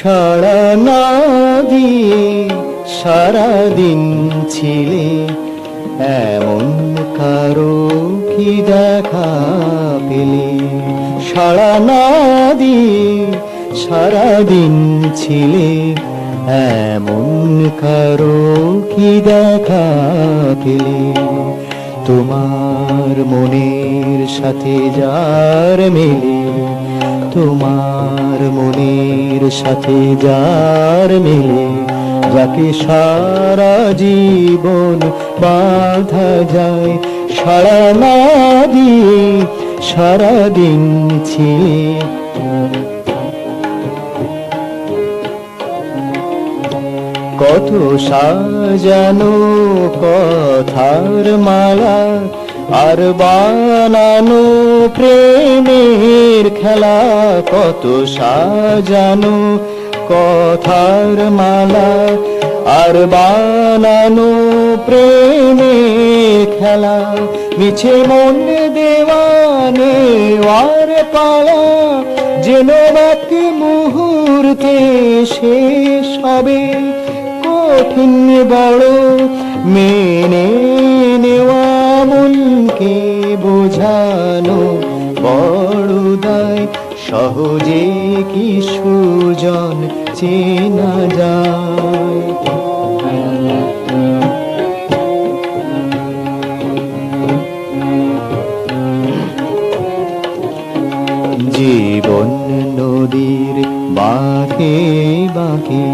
সাড়া না দিয়ে সারাদিন ছিলে, এমন কারো কি দেখা পেলে? সাড়া না দিয়ে সারাদিন ছিলে, এমন কারো কি দেখা পেলে? তোমার মনের সাথে যার মেলে, তোমার মনের সাথে যার মেলে, যাকে সারা জীবন বাঁধা যায়, সাড়া না দিয়ে সারাদিন ছিলে। কত সাজানো কথার মালা, আর বানানো প্রেমের খেলা। কত সাজানো কথার মালা, আর বানানো প্রেমের খেলা। মিছে মন দেওয়ানে আর পালা, যেন এক মুহূর্তে শেষ হবে। কঠিন বড় মেনে নেওয়া, মনকে বোঝানো বড় দায়। সহজে কি সুজন চেনা যায়? জীবন নদীর বাঁকে বাঁকে,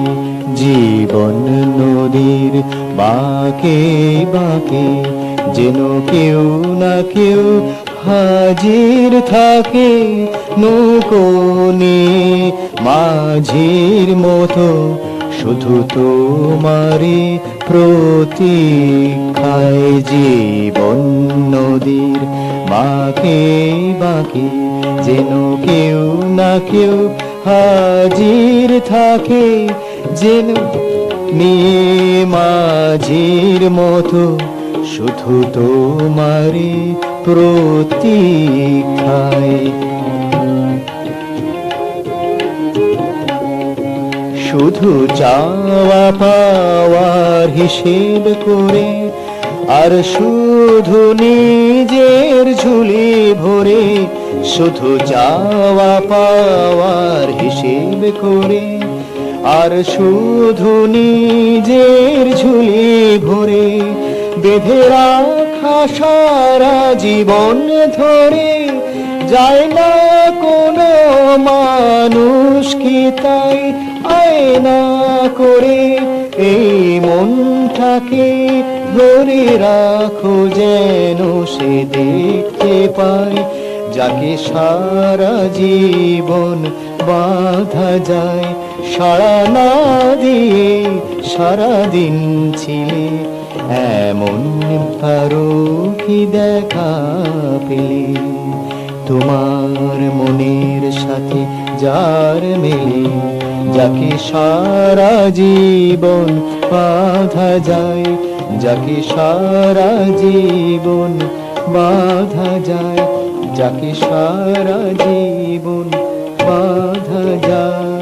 জীবন নদীর বাঁকে বাঁকে, যেন কেউ না কেউ হাজির থাকে। নৌকো নিয়ে মাঝির মতো শুধু তোমারই প্রতীক্ষায়। জীবন নদীর বাঁকে বাঁকে, যেন কেউ না কেউ হাজির থাকে। যেন নিয়ে মাঝির মতো শুধু তোমারই প্রতীক্ষায়। শুধু চাওয়া পাওয়ার হিসেব করে, আর শুধু নিজের ঝুলি ভরে। শুধু চাওয়া পাওয়ার হিসেব করে, আর শুধু নিজের ঝুলি ভরে। বেঁধে রাখা সারা জীবন ধরে, যায় না কোনো মানুষ কি তাই আয়না করে। এই মনটাকে ধরে রাখো, যেন সে দেখতে পায়, যাকে সারা জীবন বাঁধা যায়। সাড়া না দিয়ে সারাদিন ছিলে, এমন কারো কি দেখা পেলে? তোমার মনের সাথে যার মেলে, যাকে সারা জীবন বাঁধা যায়, যাকে সারা জীবন বাঁধা যায়, যাকে সারা জীবন বাঁধা যায়।